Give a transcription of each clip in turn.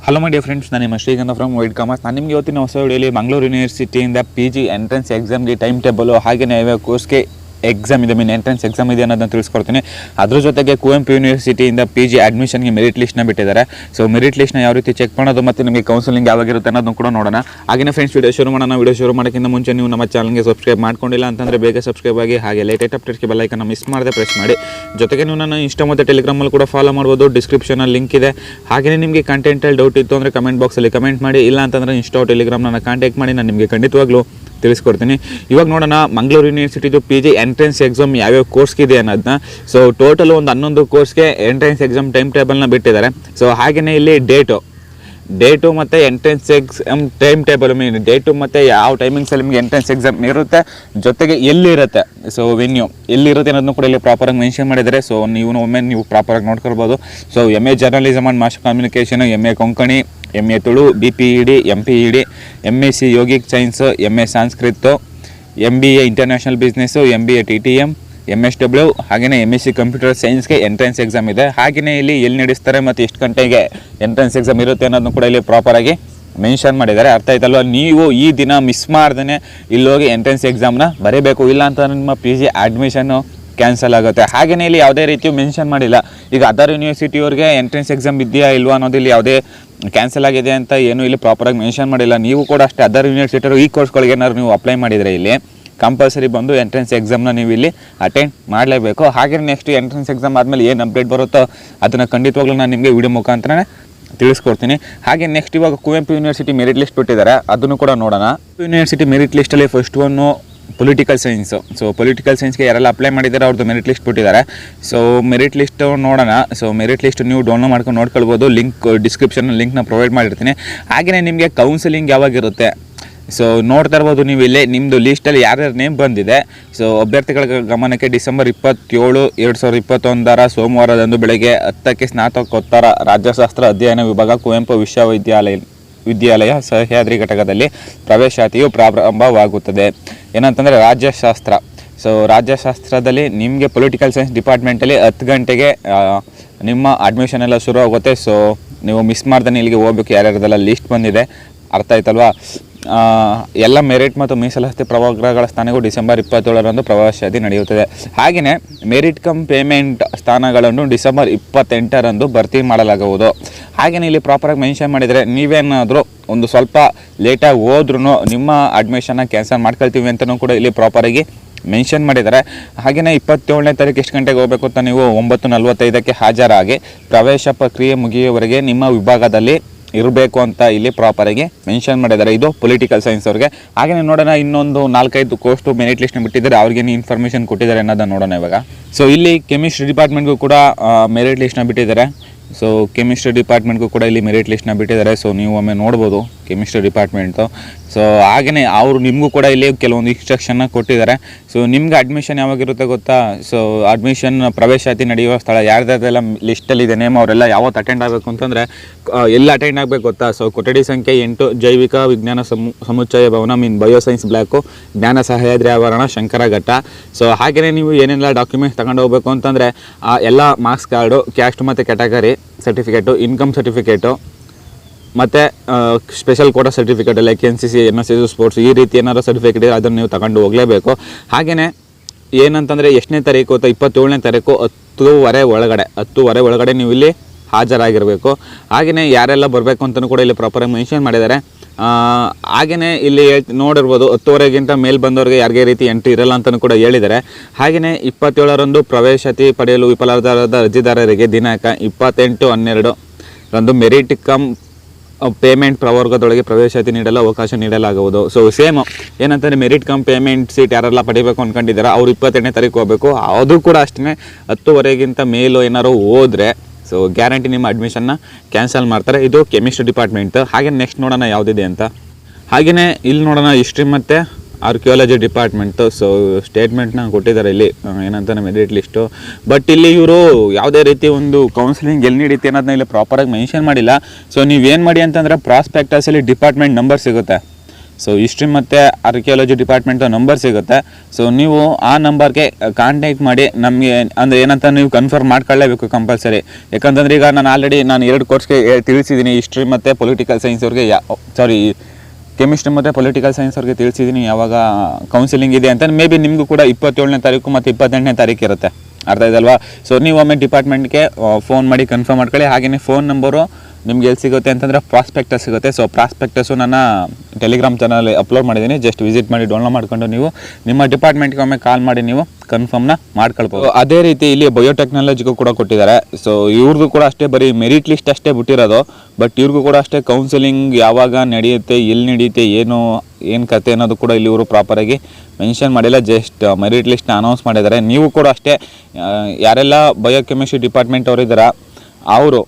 Hello my dear friends, ನಾನು ನಿಮ್ಮ ಶ್ರೀಗಂಧ ಫ್ರಮ್ ವೈಟ್ ಕಾಮರ್ಸ್. ನಾನು ನಿಮಗೆ ಇವತ್ತಿನ ಹೊಸ ವಿಡಿಯೋಲಿ ಮಂಗಳೂರು ಯೂನಿವರ್ಸಿಟಿಯಿಂದ PG ಎಂಟ್ರೆನ್ಸ್ ಎಕ್ಸಾಮ್ಗೆ ಟೈಮ್ ಟೇಬಲು ಹಾಗೆಯೇ ಯಾವ ಕೋರ್ಸ್ಗೆ ಎಕ್ಸಾಮ್ ಇದೆ, ಎಂಟ್ರೆನ್ಸ್ ಎಕ್ಸಾಮ್ ಇದೆ ಅನ್ನೋದನ್ನು ತಿಳಿಸ್ಕೊಡ್ತೀನಿ. ಅದ್ರ ಜೊತೆಗೆ ಕುವೆಂಪು ಯೂನಿವರ್ಸಿಟಿಯಿಂದ PG ಅಡ್ಮಿಷನ್ಗೆ ಮೆರಿಟ್ ಲಿಸ್ಟ್ನ ಬಿಟ್ಟಿದ್ದಾರೆ. ಸೊ ಮೆರಿಟ್ ಲಿಸ್ಟ್ನ ಯಾವ ರೀತಿ ಚೆಕ್ ಮಾಡೋದು ಮತ್ತು ನಿಮಗೆ ಕೌನ್ಸಿಲಿಂಗ್ ಯಾವಾಗಿರುತ್ತೆ ಅನ್ನೋದನ್ನು ಕೂಡ ನೋಡೋಣ. ಹಾಗೆಯೇ ಫ್ರೆಂಡ್ಸ್, ವಿಡಿಯೋ ಶುರು ಮಾಡೋಣ. ವಿಡಿಯೋ ಶುರು ಮಾಡೋಕ್ಕಿಂತ ಮುಂಚೆ ನೀವು ನಮ್ಮ ಚಾನಲ್ಗೆ ಸಬ್ಸ್ಕ್ರೈಬ್ ಮಾಡ್ಕೊಂಡಿಲ್ಲ ಅಂತಂದರೆ ಬೇಗ ಸಬ್ಸ್ಕ್ರೈಬ್ ಆಗಿ, ಹಾಗೆ ಲೇಟೆಸ್ಟ್ ಅಪ್ಡೇಟ್ಸ್ಗೆ ಬೆಲ್ ಐಕನ್ನ ಮಿಸ್ ಮಾಡದೆ ಪ್ರೆಸ್ ಮಾಡಿ. ಜೊತೆಗೆ ನೀವು ನನ್ನ ಇನ್ಸ್ಟಾ ಮತ್ತು ಟೆಲಿಗ್ರಾಮಲ್ಲಿ ಕೂಡ ಫಾಲೋ ಮಾಡ್ಬೋದು. ಡಿಸ್ಕ್ರಿಪ್ಷನಲ್ಲಿ ಲಿಂಕ್ ಇದೆ. ಹಾಗೆಯೇ ನಿಮಗೆ ಕಂಟೆಂಟಲ್ಲಿ ಡೌಟ್ ಇತ್ತು ಅಂದರೆ ಕಮೆಂಟ್ ಬಾಕ್ಸಲ್ಲಿ ಕಮೆಂಟ್ ಮಾಡಿ, ಇಲ್ಲ ಅಂತಂದರೆ ಇನ್ಸ್ಟಾ ಟೆಲಿಗ್ರಾಮ್ ನನ್ನ ಕಾಂಟ್ಯಾಕ್ಟ್ ಮಾಡಿ, ನಾನು ನಿಮಗೆ ಖಂಡಿತವಾಗ್ಲೂ ತಿಳಿಸ್ಕೊಡ್ತೀನಿ. ಇವಾಗ ನೋಡೋಣ ಮಂಗಳೂರು ಯೂನಿವರ್ಸಿಟಿದು PG ಎಂಟ್ರೆನ್ಸ್ ಎಕ್ಸಾಮ್ ಯಾವ್ಯಾವ ಕೋರ್ಸ್ಗಿದೆ ಅನ್ನೋದನ್ನ. ಸೊ ಟೋಟಲ್ ಒಂದು 11 ಕೋರ್ಸ್ಗೆ ಎಂಟ್ರೆನ್ಸ್ ಎಕ್ಸಾಮ್ ಟೈಮ್ ಟೇಬಲ್ನ ಬಿಟ್ಟಿದ್ದಾರೆ. ಸೊ ಹಾಗೆಯೇ ಇಲ್ಲಿ ಡೇಟು ಮತ್ತು entrance exam time table, date ಮತ್ತು ಯಾವ ಟೈಮಿಂಗ್ಸಲ್ಲಿ ನಿಮಗೆ ಎಂಟ್ರೆನ್ಸ್ ಎಕ್ಸಾಮ್ ಇರುತ್ತೆ, ಜೊತೆಗೆ ಎಲ್ಲಿರುತ್ತೆ, ಸೊ ವೆನ್ಯೂ ಎಲ್ಲಿರುತ್ತೆ ಅನ್ನೋದನ್ನು ಕೂಡ ಇಲ್ಲಿ ಪ್ರಾಪರಾಗಿ ಮೆನ್ಷನ್ ಮಾಡಿದ್ದಾರೆ. ಸೊ ನೀವು ಪ್ರಾಪರಾಗಿ ನೋಡ್ಕೊಳ್ಬೋದು. So MA journalism and mass communication, MA Konkani, MA Tulu, BPED, MPED, M.SC yogic science, MA Sanskrit, MBA international business, MBA TTM, MSW, ಹಾಗೆಯೇ MSc ಕಂಪ್ಯೂಟರ್ ಸೈನ್ಸ್ಗೆ ಎಂಟ್ರೆನ್ಸ್ ಎಕ್ಸಾಮ್ ಇದೆ. ಹಾಗೆಯೇ ಇಲ್ಲಿ ಎಲ್ಲಿ ನಡೆಸ್ತಾರೆ ಮತ್ತು ಎಷ್ಟು ಗಂಟೆಗೆ ಎಂಟ್ರೆನ್ಸ್ ಎಕ್ಸಾಮ್ ಇರುತ್ತೆ ಅನ್ನೋದನ್ನು ಕೂಡ ಇಲ್ಲಿ ಪ್ರಾಪರಾಗಿ ಮೆನ್ಷನ್ ಮಾಡಿದ್ದಾರೆ. ಅರ್ಥ ಆಯ್ತಲ್ವ? ನೀವು ಈ ದಿನ ಮಿಸ್ ಮಾಡ್ದೇ ಇಲ್ಲೋಗಿ ಎಂಟ್ರೆನ್ಸ್ ಎಕ್ಸಾಮ್ನ ಬರೀಬೇಕು, ಇಲ್ಲ ಅಂತ ನಿಮ್ಮ PG ಅಡ್ಮಿಷನ್ನು ಕ್ಯಾನ್ಸಲ್ ಆಗುತ್ತೆ. ಹಾಗೆಯೇ ಇಲ್ಲಿ ಯಾವುದೇ ರೀತಿಯು ಮೆನ್ಷನ್ ಮಾಡಿಲ್ಲ. ಈಗ ಅದರ್ ಯೂನಿವರ್ಸಿಟಿಯವ್ರಿಗೆ ಎಂಟ್ರೆನ್ಸ್ ಎಕ್ಸಾಮ್ ಇದೆಯಾ ಇಲ್ವಾ ಅನ್ನೋದು ಇಲ್ಲಿ ಯಾವುದೇ ಕ್ಯಾನ್ಸಲ್ ಆಗಿದೆ ಅಂತ ಏನು ಇಲ್ಲಿ ಪ್ರಾಪರಾಗಿ ಮೆನ್ಷನ್ ಮಾಡಿಲ್ಲ. ನೀವು ಕೂಡ ಅಷ್ಟೇ, ಅದರ್ ಯೂನಿವರ್ಸಿಟಿಯವರು ಈ ಕೋರ್ಸ್ಗಳಿಗೆ ಏನಾದ್ರು ನೀವು ಅಪ್ಲೈ ಮಾಡಿದರೆ ಇಲ್ಲಿ ಕಂಪಲ್ಸರಿ ಬಂದು ಎಂಟ್ರೆನ್ಸ್ ಎಕ್ಸಾಮ್ನ ನೀವು ಇಲ್ಲಿ ಅಟೆಂಡ್ ಮಾಡಲೇಬೇಕು. ಹಾಗೆ ನೆಕ್ಸ್ಟ್ ಎಂಟ್ರೆನ್ಸ್ ಎಕ್ಸಾಮ್ ಆದಮೇಲೆ ಏನು ಅಪ್ಡೇಟ್ ಬರುತ್ತೋ ಅದನ್ನು ಖಂಡಿತವಾಗ್ಲೂ ನಾನು ನಿಮಗೆ ವಿಡಿಯೋ ಮುಖಾಂತರ ತಿಳಿಸ್ಕೊಡ್ತೀನಿ. ಹಾಗೆ ನೆಕ್ಸ್ಟ್ ಇವಾಗ ಕುವೆಂಪು ಯೂನಿವರ್ಸಿಟಿ ಮೆರಿಟ್ ಲಿಸ್ಟ್ ಬಿಟ್ಟಿದ್ದಾರೆ, ಅದನ್ನು ಕೂಡ ನೋಡೋಣ. ಯೂನಿವರ್ಸಿಟಿ ಮೆರಿಟ್ ಲಿಸ್ಟಲ್ಲಿ first one political science. So political ಸೈನ್ಸ್ಗೆ ಯಾರೆಲ್ಲ ಅಪ್ಲೈ ಮಾಡಿದ್ದಾರೆ ಅವ್ರದ್ದು ಮೆರಿಟ್ ಲಿಸ್ಟ್ ಬಿಟ್ಟಿದ್ದಾರೆ. ಸೊ ಮೆರಿಟ್ ಲಿಸ್ಟ್ ನೋಡೋಣ. ಸೊ ಮೆರಿಟ್ ಲಿಸ್ಟ್ ನೀವು ಡೌನ್ಲೋಡ್ ಮಾಡ್ಕೊಂಡು ನೋಡ್ಕೊಳ್ಬೋದು. ಲಿಂಕ್ ಡಿಸ್ಕ್ರಿಪ್ಷನ್ ಲಿಂಕ್ನ ಪ್ರೊವೈಡ್ ಮಾಡಿರ್ತೀನಿ. ಹಾಗೆಯೇ ನಿಮಗೆ ಕೌನ್ಸಿಲಿಂಗ್ ಯಾವಾಗಿರುತ್ತೆ, ಸೊ ನೋಡ್ತಾ ಇರ್ಬೋದು ನೀವು ಇಲ್ಲಿ ನಿಮ್ಮದು ಲೀಸ್ಟಲ್ಲಿ ಯಾರ್ಯಾರು ನೇಮ್ ಬಂದಿದೆ. ಸೊ ಅಭ್ಯರ್ಥಿಗಳ ಗಮನಕ್ಕೆ ಡಿಸೆಂಬರ್ 27, 2021 ಸೋಮವಾರದಂದು ಬೆಳಗ್ಗೆ 10ಕ್ಕೆ ಸ್ನಾತಕೋತ್ತರ ರಾಜ್ಯಶಾಸ್ತ್ರ ಅಧ್ಯಯನ ವಿಭಾಗ ಕುವೆಂಪು ವಿಶ್ವವಿದ್ಯಾಲಯ ಸಹ್ಯಾದ್ರಿ ಘಟಕದಲ್ಲಿ ಪ್ರವೇಶಾತಿಯು ಪ್ರಾರಂಭವಾಗುತ್ತದೆ. ಏನಂತಂದರೆ ರಾಜ್ಯಶಾಸ್ತ್ರ. ಸೊ ರಾಜ್ಯಶಾಸ್ತ್ರದಲ್ಲಿ ನಿಮಗೆ ಪೊಲಿಟಿಕಲ್ ಸೈನ್ಸ್ ಡಿಪಾರ್ಟ್ಮೆಂಟಲ್ಲಿ 10 ಗಂಟೆಗೆ ನಿಮ್ಮ ಅಡ್ಮಿಷನ್ ಎಲ್ಲ ಶುರು ಆಗುತ್ತೆ. ಸೊ ನೀವು ಮಿಸ್ ಮಾಡ್ದೇ ಇಲ್ಲಿಗೆ ಹೋಗ್ಬೇಕು. ಯಾರ್ಯಾರದೆಲ್ಲ ಲೀಸ್ಟ್ ಬಂದಿದೆ, ಅರ್ಥ ಆಯ್ತಲ್ವಾ? ಎಲ್ಲ ಮೆರಿಟ್ ಮತ್ತು ಮೀಸಲಾತಿ ಪ್ರವರ್ಗಗಳ ಸ್ಥಾನಗಳು ಡಿಸೆಂಬರ್ 27ರಂದು ಪ್ರವೇಶಾತಿ ನಡೆಯುತ್ತದೆ. ಹಾಗೆಯೇ ಮೆರಿಟ್ ಕಮ್ ಪೇಮೆಂಟ್ ಸ್ಥಾನಗಳನ್ನು ಡಿಸೆಂಬರ್ 28ರಂದು ಭರ್ತಿ ಮಾಡಲಾಗುವುದು. ಹಾಗೆಯೇ ಇಲ್ಲಿ ಪ್ರಾಪರಾಗಿ ಮೆನ್ಷನ್ ಮಾಡಿದರೆ ನೀವೇನಾದರೂ ಒಂದು ಸ್ವಲ್ಪ ಲೇಟಾಗಿ ಹೋದ್ರೂ ನಿಮ್ಮ ಅಡ್ಮಿಷನ್ನ ಕ್ಯಾನ್ಸಲ್ ಮಾಡ್ಕೊಳ್ತೀವಿ ಅಂತಲೂ ಕೂಡ ಇಲ್ಲಿ ಪ್ರಾಪರಾಗಿ ಮೆನ್ಷನ್ ಮಾಡಿದ್ದಾರೆ. ಹಾಗೆಯೇ 27ನೇ ತಾರೀಕು ಎಷ್ಟು ಗಂಟೆಗೆ ಹೋಗಬೇಕು ಅಂತ ನೀವು 9:45ಕ್ಕೆ ಹಾಜರಾಗಿ ಪ್ರವೇಶ ಪ್ರಕ್ರಿಯೆ ಮುಗಿಯುವವರೆಗೆ ನಿಮ್ಮ ವಿಭಾಗದಲ್ಲಿ ಇರಬೇಕು ಅಂತ ಇಲ್ಲಿ ಪ್ರಾಪರಾಗಿ ಮೆನ್ಷನ್ ಮಾಡಿದ್ದಾರೆ. ಇದು ಪೊಲಿಟಿಕಲ್ ಸೈನ್ಸ್ ಅವ್ರಿಗೆ. ಹಾಗೆಯೇ ನೋಡೋಣ, ಇನ್ನೊಂದು 4-5 ಕೋರ್ಸ್ಟು ಮೆರಿಟ್ ಲಿಸ್ಟ್ನ ಬಿಟ್ಟಿದ್ದಾರೆ, ಅವ್ರಿಗೇನು ಇನ್ಫಾರ್ಮೇಷನ್ ಕೊಟ್ಟಿದ್ದಾರೆ ಅನ್ನೋದನ್ನು ನೋಡೋಣ ಇವಾಗ. ಸೊ ಇಲ್ಲಿ ಕೆಮಿಸ್ಟ್ರಿ ಡಿಪಾರ್ಟ್ಮೆಂಟ್ಗೂ ಕೂಡ ಮೆರಿಟ್ ಲಿಸ್ಟ್ನ ಬಿಟ್ಟಿದ್ದಾರೆ. ಸೊ ಕೆಮಿಸ್ಟ್ರಿ ಡಿಪಾರ್ಟ್ಮೆಂಟ್ಗೂ ಕೂಡ ಇಲ್ಲಿ ಮೆರಿಟ್ ಲಿಸ್ಟ್ನ ಬಿಟ್ಟಿದ್ದಾರೆ. ಸೊ ನೀವು ಒಮ್ಮೆ ನೋಡ್ಬೋದು ಕೆಮಿಸ್ಟ್ರಿ ಡಿಪಾರ್ಟ್ಮೆಂಟು. ಸೊ ಹಾಗೆಯೇ ಅವರು ನಿಮಗೂ ಕೂಡ ಇಲ್ಲಿ ಕೆಲವೊಂದು ಇನ್ಸ್ಟ್ರಕ್ಷನ್ನ ಕೊಟ್ಟಿದ್ದಾರೆ. ಸೊ ನಿಮ್ಗೆ ಅಡ್ಮಿಷನ್ ಯಾವಾಗಿರುತ್ತೆ ಗೊತ್ತಾ? ಸೊ ಅಡ್ಮಿಷನ್ ಪ್ರವೇಶಾತಿ ನಡೆಯುವ ಸ್ಥಳ ಯಾರ್ದಾರೆಲ್ಲ ಲಿಸ್ಟಲ್ಲಿದೆ ನೇಮ್, ಅವರೆಲ್ಲ ಯಾವತ್ತು ಅಟೆಂಡ್ ಆಗಬೇಕು ಅಂತಂದರೆ ಎಲ್ಲ ಅಟೆಂಡ್ ಆಗಬೇಕು ಗೊತ್ತಾ? ಸೊ ಕೊಠಡಿ ಸಂಖ್ಯೆ 8 ಜೈವಿಕ ವಿಜ್ಞಾನ ಸಮುಚ್ಚಯ ಭವನ ಬಯೋಸೈನ್ಸ್ ಬ್ಲಾಕು, ಜ್ಞಾನ ಸಹ್ಯಾದ್ರಿ ಆವರಣ, ಶಂಕರಘಟ್ಟ. ಸೊ ಹಾಗೆಯೇ ನೀವು ಏನೆಲ್ಲ ಡಾಕ್ಯುಮೆಂಟ್ಸ್ ತಗೊಂಡು ಹೋಗ್ಬೇಕು ಅಂತಂದರೆ ಎಲ್ಲ ಮಾರ್ಕ್ಸ್ ಕಾರ್ಡು, ಕ್ಯಾಸ್ಟ್ ಮತ್ತು ಕ್ಯಾಟಗರಿ ಸರ್ಟಿಫಿಕೇಟು, ಇನ್ಕಮ್ ಸರ್ಟಿಫಿಕೇಟು ಮತ್ತು special quota certificate, like NCC, NSS sports, ಈ ರೀತಿ ಏನಾದ್ರು ಸರ್ಟಿಫಿಕೇಟ್ ಇದೆ ಅದನ್ನು ನೀವು ತಗೊಂಡು ಹೋಗಲೇಬೇಕು. ಹಾಗೆಯೇ ಏನಂತಂದರೆ ಎಷ್ಟನೇ ತಾರೀಕು ಅಥವಾ 27ನೇ ತಾರೀಕು 10:30 ಒಳಗಡೆ ನೀವು ಇಲ್ಲಿ ಹಾಜರಾಗಿರಬೇಕು. ಹಾಗೆಯೇ ಯಾರೆಲ್ಲ ಬರಬೇಕು ಅಂತಲೂ ಕೂಡ ಇಲ್ಲಿ ಪ್ರಾಪರಾಗಿ ಮೆನ್ಷನ್ ಮಾಡಿದ್ದಾರೆ. ಹಾಗೆಯೇ ಇಲ್ಲಿ ನೋಡಿರ್ಬೋದು 10:30ಗಿಂತ ಮೇಲೆ ಬಂದವ್ರಿಗೆ ಯಾರಿಗೆ ರೀತಿ ಎಂಟ್ರಿ ಇರಲ್ಲ ಅಂತಲೂ ಕೂಡ ಹೇಳಿದ್ದಾರೆ. ಹಾಗೆಯೇ 27ರಂದು ಪ್ರವೇಶಾತಿ ಪಡೆಯಲು ವಿಫಲರಾದ ಅರ್ಜಿದಾರರಿಗೆ ದಿನಾಂಕ 28/12ರಂದು ಮೆರಿಟ್ ಕಮ್ ಪೇಮೆಂಟ್ ಪ್ರವರ್ಗದೊಳಗೆ ಪ್ರವೇಶಾತಿ ನೀಡಲು ಅವಕಾಶ ನೀಡಲಾಗುವುದು. ಸೊ ಸೇಮ್ ಏನಂತಂದರೆ ಮೆರಿಟ್ ಕಮ್ ಪೇಮೆಂಟ್ ಸೀಟ್ ಯಾರೆಲ್ಲ ಪಡಿಬೇಕು ಅಂದ್ಕೊಂಡಿದ್ದಾರೆ ಅವ್ರು 28ನೇ ತಾರೀಕು ಹೋಗಬೇಕು. ಅದು ಕೂಡ ಅಷ್ಟೇ 10:30ಗಿಂತ ಮೇಲೂ ಏನಾರು ಹೋದರೆ ಸೊ ಗ್ಯಾರಂಟಿ ನಿಮ್ಮ ಅಡ್ಮಿಷನ್ನ ಕ್ಯಾನ್ಸಲ್ ಮಾಡ್ತಾರೆ. ಇದು ಕೆಮಿಸ್ಟ್ರಿ ಡಿಪಾರ್ಟ್ಮೆಂಟ್. ಹಾಗೆ ನೆಕ್ಸ್ಟ್ ನೋಡೋಣ ಯಾವುದಿದೆ ಅಂತ. ಹಾಗೆಯೇ ಇಲ್ಲಿ ನೋಡೋಣ ಹಿಸ್ಟ್ರಿ ಮತ್ತು ಆರ್ಕಿಯಾಲಜಿ ಡಿಪಾರ್ಟ್ಮೆಂಟು. ಸೊ ಸ್ಟೇಟ್ಮೆಂಟ್ನ ಕೊಟ್ಟಿದ್ದಾರೆ ಇಲ್ಲಿ ಏನಂತಾನೆ ಮೆರಿಟ್ ಲಿಸ್ಟು. ಬಟ್ ಇಲ್ಲಿ ಇವರು ಯಾವುದೇ ರೀತಿ ಒಂದು ಕೌನ್ಸಿಲಿಂಗ್ ಎಲ್ಲಿ ನಡೀತಿ ಅನ್ನೋದನ್ನ ಇಲ್ಲಿ ಪ್ರಾಪರಾಗಿ ಮೆನ್ಷನ್ ಮಾಡಿಲ್ಲ. ಸೊ ನೀವೇನು ಮಾಡಿ ಅಂತಂದರೆ ಪ್ರಾಸ್ಪೆಕ್ಟಸಲ್ಲಿ ಡಿಪಾರ್ಟ್ಮೆಂಟ್ ನಂಬರ್ ಸಿಗುತ್ತೆ. ಸೊ ಹಿಸ್ಟ್ರಿ ಮತ್ತು ಆರ್ಕಿಯಾಲಜಿ ಡಿಪಾರ್ಟ್ಮೆಂಟ್ ನಂಬರ್ ಸಿಗುತ್ತೆ. ಸೊ ನೀವು ಆ ನಂಬರ್ಗೆ ಕಾಂಟ್ಯಾಕ್ಟ್ ಮಾಡಿ ನಮಗೆ ಅಂದರೆ ಏನಂತ ನೀವು ಕನ್ಫರ್ಮ್ ಮಾಡ್ಕೊಳ್ಳೇಬೇಕು ಕಂಪಲ್ಸರಿ. ಯಾಕಂತಂದ್ರೆ ಈಗ ನಾನು 2 ಕೋರ್ಸ್ಗೆ ತಿಳಿಸಿದ್ದೀನಿ, ಹಿಸ್ಟ್ರಿ ಮತ್ತು ಪೊಲಿಟಿಕಲ್ ಸೈನ್ಸ್ ಅವ್ರಿಗೆ ಕೆಮಿಸ್ಟ್ರಿ ಮತ್ತು ಪೊಲಿಟಿಕಲ್ ಸೈನ್ಸ್ ಅವ್ರಿಗೆ ತಿಳಿಸಿದ್ದೀನಿ ಯಾವಾಗ ಕೌನ್ಸಿಲಿಂಗ್ ಇದೆ ಅಂತ. ಮೇ ಬಿ ನಿಮಗೂ ಕೂಡ 27ನೇ ತಾರೀಕು ಮತ್ತು 28ನೇ ತಾರೀಕು ಇರುತ್ತೆ, ಅರ್ಥ ಇದಲ್ವಾ. ಸೊ ನೀವು ಒಮ್ಮೆ ಡಿಪಾರ್ಟ್ಮೆಂಟ್ಗೆ ಫೋನ್ ಮಾಡಿ ಕನ್ಫರ್ಮ್ ಮಾಡ್ಕೊಳ್ಳಿ. ಹಾಗೆಯೇ ಫೋನ್ ನಂಬರು ನಿಮ್ಗೆ ಎಲ್ಲಿ ಸಿಗುತ್ತೆ ಅಂತಂದರೆ ಪ್ರಾಸ್ಪೆಕ್ಟಸ್ ಸಿಗುತ್ತೆ. ಸೊ ಪ್ರಾಸ್ಪೆಕ್ಟಸ್ಸು ನನ್ನ ಟೆಲಿಗ್ರಾಮ್ ಚಾನಲ್ ಅಪ್ಲೋಡ್ ಮಾಡಿದ್ದೀನಿ, ಜಸ್ಟ್ ವಿಸಿಟ್ ಮಾಡಿ ಡೌನ್ಲೋಡ್ ಮಾಡ್ಕೊಂಡು ನೀವು ನಿಮ್ಮ ಡಿಪಾರ್ಟ್ಮೆಂಟ್ಗೆ ಒಮ್ಮೆ ಕಾಲ್ ಮಾಡಿ ನೀವು ಕನ್ಫರ್ಮ್ನ ಮಾಡ್ಕೊಳ್ಬೋದು. ಅದೇ ರೀತಿ ಇಲ್ಲಿ ಬಯೋಟೆಕ್ನಾಲಜಿಗೂ ಕೂಡ ಕೊಟ್ಟಿದ್ದಾರೆ. ಸೊ ಇವ್ರಿಗೂ ಕೂಡ ಅಷ್ಟೇ ಬರೀ ಮೆರಿಟ್ ಲಿಸ್ಟ್ ಅಷ್ಟೇ ಬಿಟ್ಟಿರೋದು, ಬಟ್ ಇವ್ರಿಗೂ ಕೂಡ ಅಷ್ಟೇ ಕೌನ್ಸಿಲಿಂಗ್ ಯಾವಾಗ ನಡೆಯುತ್ತೆ, ಎಲ್ಲಿ ನಡೆಯುತ್ತೆ, ಏನು ಕತೆ ಅನ್ನೋದು ಕೂಡ ಇಲ್ಲಿ ಇವರು ಪ್ರಾಪರಾಗಿ ಮೆನ್ಷನ್ ಮಾಡಿಲ್ಲ, ಜಸ್ಟ್ ಮೆರಿಟ್ ಲಿಸ್ಟ್ನ ಅನೌನ್ಸ್ ಮಾಡಿದ್ದಾರೆ. ನೀವು ಕೂಡ ಅಷ್ಟೇ ಯಾರೆಲ್ಲ ಬಯೋಕೆಮಿಸ್ಟ್ರಿ ಡಿಪಾರ್ಟ್ಮೆಂಟ್ ಅವರು ಇದ್ದಾರಾ ಅವರು,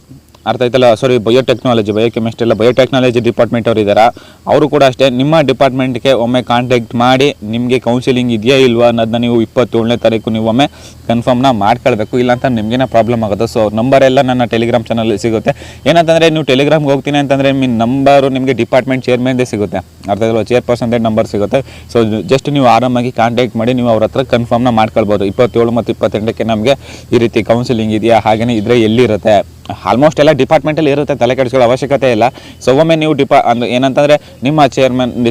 ಅರ್ಥ ಆಯ್ತಲ್ಲ, ಸಾರಿ ಬಯೋಕೆಮಿಸ್ಟ್ರಿ ಎಲ್ಲ ಬಯೋಟೆಕ್ನಾಲಜಿ ಡಿಪಾರ್ಟ್ಮೆಂಟ್ ಅವರು ಇದ್ದಾರೆ, ಅವರು ಕೂಡ ಅಷ್ಟೇ ನಿಮ್ಮ ಡಿಪಾರ್ಟ್ಮೆಂಟ್ಗೆ ಒಮ್ಮೆ ಕಾಂಟ್ಯಾಕ್ಟ್ ಮಾಡಿ ನಿಮಗೆ ಕೌನ್ಸಿಲಿಂಗ್ ಇದೆಯಾ ಇಲ್ವಾ ಅನ್ನೋದನ್ನ ನೀವು 27ನೇ ತಾರೀಕು ನೀವು ಒಮ್ಮೆ ಕನ್ಫರ್ಮ್ನ ಮಾಡ್ಕೊಳ್ಬೇಕು, ಇಲ್ಲಾಂತ ನಿಮಗೇನೋ ಪ್ರಾಬ್ಲಮ್ ಆಗುತ್ತೆ. ಸೊ ನಂಬರ್ ಎಲ್ಲ ನನ್ನ ಟೆಲಿಗ್ರಾಮ್ ಚಾನಲ್ಲಿ ಸಿಗುತ್ತೆ. ಏನಂತಂದರೆ ನೀವು ಟೆಲಿಗ್ರಾಮ್ಗೆ ಹೋಗ್ತೀನಿ ಅಂತಂದರೆ ನಂಬರು ನಿಮಗೆ ಡಿಪಾರ್ಟ್ಮೆಂಟ್ ಚೇರ್ಮನ್ದೇ ಸಿಗುತ್ತೆ, ಅರ್ಥ ಆಯ್ತಲ್ಲ, ಚೇರ್ಪರ್ಸನ್ದೇ ನಂಬರ್ ಸಿಗುತ್ತೆ. ಸೊ ಜಸ್ಟ್ ನೀವು ಆರಾಮಾಗಿ ಕಾಂಟ್ಯಾಕ್ಟ್ ಮಾಡಿ ನೀವು ಅವ್ರ ಹತ್ರ ಕನ್ಫರ್ಮ್ನ ಮಾಡ್ಕೊಳ್ಬೋದು. 27 ಮತ್ತು 28ಕ್ಕೆ ನಮಗೆ ಈ ರೀತಿ ಕೌನ್ಸಿಲಿಂಗ್ ಇದೆಯಾ, ಹಾಗೆಯೇ ಇದ್ರೆ ಎಲ್ಲಿರುತ್ತೆ, ಆಲ್ಮೋಸ್ಟ್ ಎಲ್ಲ ಡಿಪಾರ್ಟ್ಮೆಂಟಲ್ಲಿ ಇರುತ್ತೆ, ತಲೆ ಕೆಡಿಸ್ಕೊಳ್ಳೋ ಅವಶ್ಯಕತೆ ಇಲ್ಲ. ಸೊ ಒಮ್ಮೆ ನೀವು ಏನಂತಂದರೆ ನಿಮ್ಮ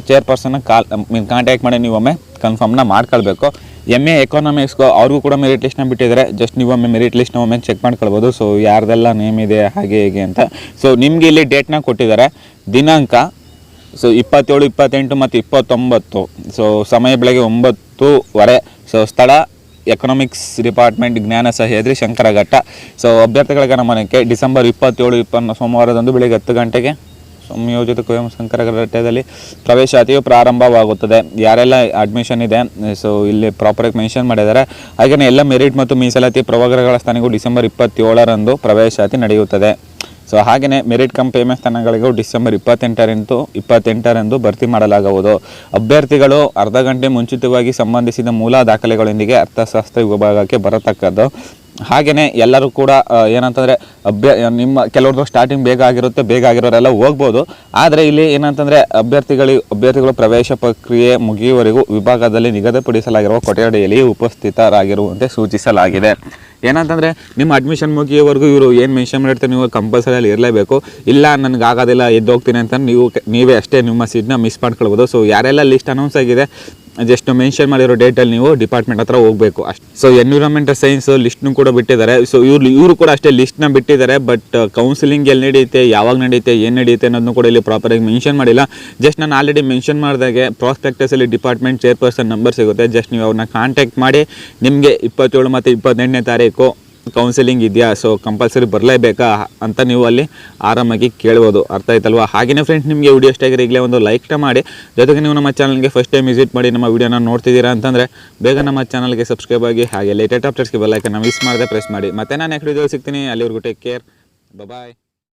ಚೇರ್ಪರ್ಸನ್ನ ಕಾಂಟ್ಯಾಕ್ಟ್ ಮಾಡಿ ನೀವು ಒಮ್ಮೆ ಕನ್ಫರ್ಮ್ನ ಮಾಡ್ಕೊಳ್ಬೇಕು. MA ಎಕಾನಮಿಕ್ಸ್ಗೂ ಅವ್ರಿಗೂ ಕೂಡ ಮೆರಿಟ್ ಲಿಸ್ಟ್ನ ಬಿಟ್ಟಿದ್ದಾರೆ, ಜಸ್ಟ್ ನೀವು ಒಮ್ಮೆ ಮೆರಿಟ್ ಲಿಸ್ಟ್ನ ಒಮ್ಮೆ ಚೆಕ್ ಮಾಡ್ಕೊಳ್ಬೋದು. ಸೊ ಯಾರ್ದೆಲ್ಲ ನೇಮ್ ಇದೆ ಹಾಗೆ ಹೇಗೆ ಅಂತ. ಸೊ ನಿಮಗೆ ಇಲ್ಲಿ ಡೇಟ್ನ ಕೊಟ್ಟಿದ್ದಾರೆ, ದಿನಾಂಕ ಸೊ 27, 28 ಮತ್ತು 29. ಸೊ ಸಮಯ ಬೆಳಗ್ಗೆ 9:00. ಸೊ ಸ್ಥಳ ಎಕನಾಮಿಕ್ಸ್ ಡಿಪಾರ್ಟ್ಮೆಂಟ್, ಜ್ಞಾನ ಸಹ್ಯಾದ್ರಿ, ಶಂಕರಘಟ್ಟ. ಸೊ ಅಭ್ಯರ್ಥಿಗಳ ಗಮನಕ್ಕೆ ಡಿಸೆಂಬರ್ 27 ಸೋಮವಾರದಂದು ಬೆಳಗ್ಗೆ 10 ಗಂಟೆಗೆ ಸಂಯೋಜಿತ ಕುವೆಂಪು ಶಂಕರಘಟ್ಟದಲ್ಲಿ ಪ್ರವೇಶಾತಿಯು ಪ್ರಾರಂಭವಾಗುತ್ತದೆ. ಯಾರೆಲ್ಲ ಅಡ್ಮಿಷನ್ ಇದೆ ಸೊ ಇಲ್ಲಿ ಪ್ರಾಪರಾಗಿ ಮೆನ್ಷನ್ ಮಾಡಿದ್ದಾರೆ. ಹಾಗೆಯೇ ಎಲ್ಲ ಮೆರಿಟ್ ಮತ್ತು ಮೀಸಲಾತಿ ಪ್ರವರ್ಗಗಳ ಸ್ಥಾನಗಳು ಡಿಸೆಂಬರ್ 27ರಂದು ಪ್ರವೇಶಾತಿ ನಡೆಯುತ್ತದೆ. ಸೊ ಹಾಗೆಯೇ ಮೆರಿಟ್ ಕಮ್ ಪೇಮೆಂಟ್ ಸ್ಥಾನಗಳಿಗೂ ಡಿಸೆಂಬರ್ 28ರಂದು ಭರ್ತಿ ಮಾಡಲಾಗುವುದು. ಅಭ್ಯರ್ಥಿಗಳು ಅರ್ಧ ಗಂಟೆ ಮುಂಚಿತವಾಗಿ ಸಂಬಂಧಿಸಿದ ಮೂಲ ದಾಖಲೆಗಳೊಂದಿಗೆ ಅರ್ಥಶಾಸ್ತ್ರ ವಿಭಾಗಕ್ಕೆ ಬರತಕ್ಕದ್ದು. ಹಾಗೆಯೇ ಎಲ್ಲರೂ ಕೂಡ ಏನಂತಂದರೆ ನಿಮ್ಮ ಕೆಲವ್ರದ್ದು ಸ್ಟಾರ್ಟಿಂಗ್ ಬೇಗ ಆಗಿರೋರೆಲ್ಲ ಹೋಗ್ಬೋದು. ಆದರೆ ಇಲ್ಲಿ ಏನಂತಂದರೆ ಅಭ್ಯರ್ಥಿಗಳು ಪ್ರವೇಶ ಪ್ರಕ್ರಿಯೆ ಮುಗಿಯುವವರೆಗೂ ವಿಭಾಗದಲ್ಲಿ ನಿಗದಿಪಡಿಸಲಾಗಿರುವ ಕೊಠಡಿಯಲ್ಲಿ ಉಪಸ್ಥಿತರಾಗಿರುವಂತೆ ಸೂಚಿಸಲಾಗಿದೆ. ಏನಂತಂದರೆ ನಿಮ್ಮ ಅಡ್ಮಿಷನ್ ಮುಗಿಯೋವರೆಗೂ ಇವರು ಏನು ಮೆನ್ಷನ್ ಮಾಡಿರ್ತಾರೆ ನೀವು ಕಂಪಲ್ಸರಿ ಅಲ್ಲಿ ಇರಲೇಬೇಕು. ಇಲ್ಲ ನನಗೆ ಆಗೋದಿಲ್ಲ ಎದ್ದು ಹೋಗ್ತೀನಿ ಅಂತ ನೀವೇ ಅಷ್ಟೇ ನಿಮ್ಮ ಸೀಟ್ನ ಮಿಸ್ ಮಾಡ್ಕೊಳ್ಬೋದು. ಸೊ ಯಾರೆಲ್ಲ ಲಿಸ್ಟ್ ಅನೌನ್ಸ್ ಆಗಿದೆ ಜಸ್ಟ್ ಮೆನ್ಷನ್ ಮಾಡಿರೋ ಡೇಟಲ್ಲಿ ನೀವು ಡಿಪಾರ್ಟ್ಮೆಂಟ್ ಹತ್ರ ಹೋಗಬೇಕು ಅಷ್ಟೇ. ಸೊ ಎನ್ವಿರಾನ್ಮೆಂಟಲ್ ಸೈನ್ಸ್ ಲಿಸ್ಟ್ನು ಕೂಡ ಬಿಟ್ಟಿದ್ದಾರೆ. ಸೊ ಇವರು ಕೂಡ ಅಷ್ಟೇ ಲಿಸ್ಟ್ನ ಬಿಟ್ಟಿದ್ದಾರೆ, ಬಟ್ ಕೌನ್ಸಿಲಿಂಗ್ ಎಲ್ಲಿ ನಡೆಯುತ್ತೆ, ಯಾವಾಗ ನಡೆಯುತ್ತೆ, ಏನು ನಡೆಯುತ್ತೆ ಅನ್ನೋದನ್ನು ಕೂಡ ಇಲ್ಲಿ ಪ್ರಾಪರಾಗಿ ಮೆನ್ಷನ್ ಮಾಡಿಲ್ಲ. ಜಸ್ಟ್ ನಾನು ಆಲ್ರೆಡಿ ಮೆನ್ಷನ್ ಮಾಡಿದಾಗೆ ಪ್ರಾಸ್ಪೆಕ್ಟಸಲ್ಲಿ ಡಿಪಾರ್ಟ್ಮೆಂಟ್ ಚೇರ್ಪರ್ಸನ್ ನಂಬರ್ ಸಿಗುತ್ತೆ, ಜಸ್ಟ್ ನೀವು ಅವ್ರನ್ನ ಕಾಂಟ್ಯಾಕ್ಟ್ ಮಾಡಿ ನಿಮಗೆ 27 ಮತ್ತು 28ನೇ ತಾರೀಕು ಕೌನ್ಸಿಲಿಂಗ್ ಇದೆಯಾ, ಸೊ ಕಂಪಲ್ಸರಿ ಬರಲೇಬೇಕಾ ಅಂತ ನೀವು ಅಲ್ಲಿ ಆರಾಮಾಗಿ ಕೇಳ್ಬೋದು, ಅರ್ಥ ಆಯ್ತಲ್ವಾ. ಹಾಗೆಯೇ ಫ್ರೆಂಡ್ಸ್ ನಿಮಗೆ ವಿಡಿಯೋ ಇಷ್ಟ ಆಗಿರೋ ಈಗಲೇ ಒಂದು ಲೈಕ್ನ ಮಾಡಿ, ಜೊತೆಗೆ ನೀವು ನಮ್ಮ ಚಾನಲ್ಗೆ ಫಸ್ಟ್ ಟೈಮ್ ವಿಸಿಟ್ ಮಾಡಿ ನಮ್ಮ ವಿಡಿಯೋನ ನೋಡ್ತಿದ್ದೀರಾ ಅಂತಂದರೆ ಬೇಗ ನಮ್ಮ ಚಾನಲ್ಗೆ ಸಬ್ಸ್ಕ್ರೈಬ್ ಆಗಿ, ಹಾಗೆ ಲೇಟೆಸ್ಟ್ ಅಪ್ಡೇಟ್ಸ್ಗೆ ಬೆಲ್ ಐಕನ್ನ ಮಿಸ್ ಮಾಡದೆ ಪ್ರೆಸ್ ಮಾಡಿ. ಮತ್ತೆ ನಾನು ನೆಕ್ಸ್ಟ್ ವಿಡಿಯೋ ಸಿಗ್ತೀನಿ. ಅಲ್ಲಿವರೆಗೂ ಟೇಕ್ ಕೇರ್, ಬಾಯ್.